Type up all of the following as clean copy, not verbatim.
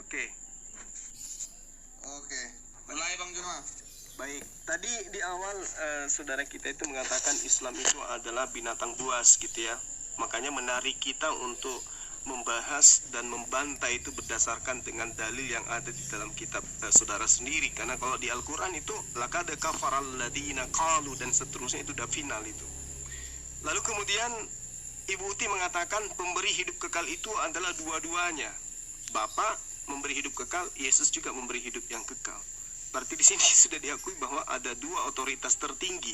Oke. Mulai Bang Junma. Baik, tadi di awal saudara kita itu mengatakan Islam itu adalah binatang buas gitu ya. Makanya menarik kita untuk membahas dan membantai itu berdasarkan dengan dalil yang ada di dalam kitab saudara sendiri. Karena kalau di Al-Quran itu laqad kafaral ladzina qalu dan seterusnya itu udah final itu. Lalu kemudian Ibu Uti mengatakan pemberi hidup kekal itu adalah dua-duanya. Bapa memberi hidup kekal, Yesus juga memberi hidup yang kekal. Berarti di sini sudah diakui bahwa ada dua otoritas tertinggi.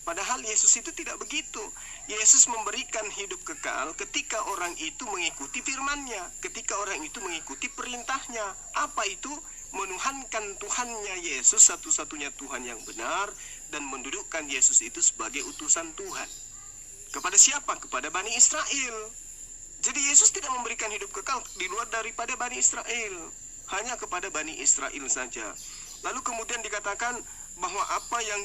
Padahal Yesus itu tidak begitu. Yesus memberikan hidup kekal ketika orang itu mengikuti firman-Nya, ketika orang itu mengikuti perintahnya. Apa itu? Menuhankan Tuhannya Yesus, satu-satunya Tuhan yang benar, dan mendudukkan Yesus itu sebagai utusan Tuhan. Kepada siapa? Kepada Bani Israel. Jadi Yesus tidak memberikan hidup kekal di luar daripada Bani Israel, hanya kepada Bani Israel saja. Lalu kemudian dikatakan bahwa apa yang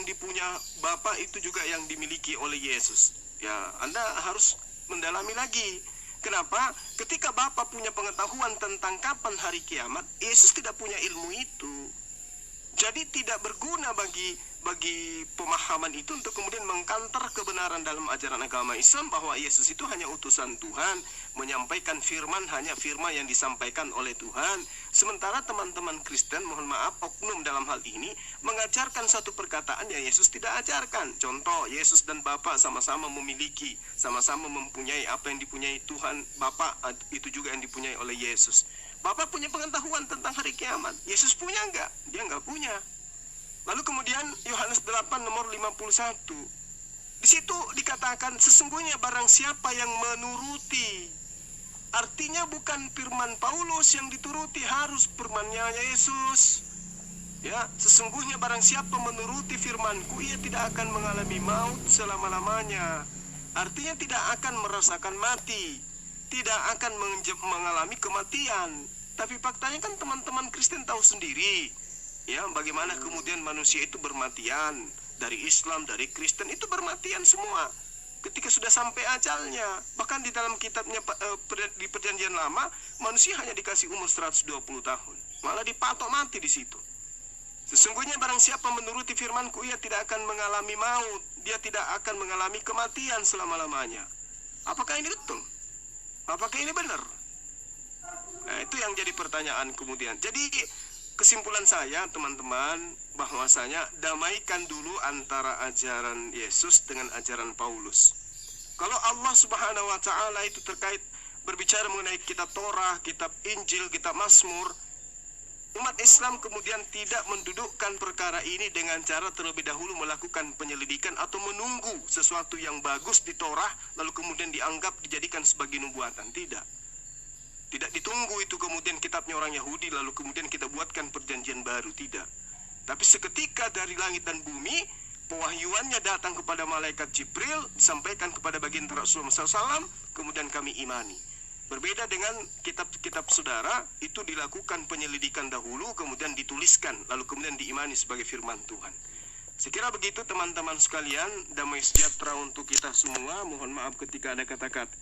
dipunya Bapa itu juga yang dimiliki oleh Yesus. Ya, Anda harus mendalami lagi. Kenapa? Ketika Bapa punya pengetahuan tentang kapan hari kiamat, Yesus tidak punya ilmu itu. Jadi tidak berguna bagi pemahaman itu untuk kemudian mengkantar kebenaran dalam ajaran agama Islam bahwa Yesus itu hanya utusan Tuhan, menyampaikan firman hanya firman yang disampaikan oleh Tuhan. Sementara teman-teman Kristen, mohon maaf, oknum dalam hal ini mengajarkan satu perkataan yang Yesus tidak ajarkan. Contoh, Yesus dan Bapa sama-sama memiliki, sama-sama mempunyai apa yang dipunyai Tuhan Bapa, itu juga yang dipunyai oleh Yesus. Bapa punya pengetahuan tentang hari kiamat, Yesus punya enggak? Dia enggak punya. Lalu kemudian Yohanes 8 nomor 51. Di situ dikatakan sesungguhnya barang siapa yang menuruti. Artinya bukan firman Paulus yang dituruti, harus firman-Nya Yesus. Ya, sesungguhnya barang siapa menuruti firman-Ku, ia tidak akan mengalami maut selama-lamanya. Artinya tidak akan merasakan mati, tidak akan mengalami kematian. Tapi faktanya kan teman-teman Kristen tahu sendiri. Ya, bagaimana kemudian manusia itu bermatian, dari Islam, dari Kristen itu bermatian semua ketika sudah sampai ajalnya. Bahkan di dalam kitabnya di Perjanjian Lama, manusia hanya dikasih umur 120 tahun, malah dipatok mati di situ. Sesungguhnya barang siapa menuruti firman-Ku, ia tidak akan mengalami maut, dia tidak akan mengalami kematian selama-lamanya. Apakah ini betul? Apakah ini benar? Nah, itu yang jadi pertanyaan kemudian. Jadi kesimpulan saya, teman-teman, bahwasanya damaikan dulu antara ajaran Yesus dengan ajaran Paulus. Kalau Allah Subhanahu wa taala itu terkait berbicara mengenai kitab Torah, kitab Injil, kitab Mazmur, umat Islam kemudian tidak mendudukkan perkara ini dengan cara terlebih dahulu melakukan penyelidikan atau menunggu sesuatu yang bagus di Torah lalu kemudian dianggap dijadikan sebagai nubuatan. Tidak ditunggu itu kemudian kitabnya orang Yahudi lalu kemudian kita buatkan perjanjian baru, tidak. Tapi seketika dari langit dan bumi pewahyuannya datang kepada malaikat Jibril, disampaikan kepada baginda Rasulullah SAW, kemudian kami imani. Berbeda dengan kitab-kitab saudara, itu dilakukan penyelidikan dahulu kemudian dituliskan lalu kemudian diimani sebagai firman Tuhan. Sekira begitu teman-teman sekalian, damai sejahtera untuk kita semua. Mohon maaf ketika ada kata-kata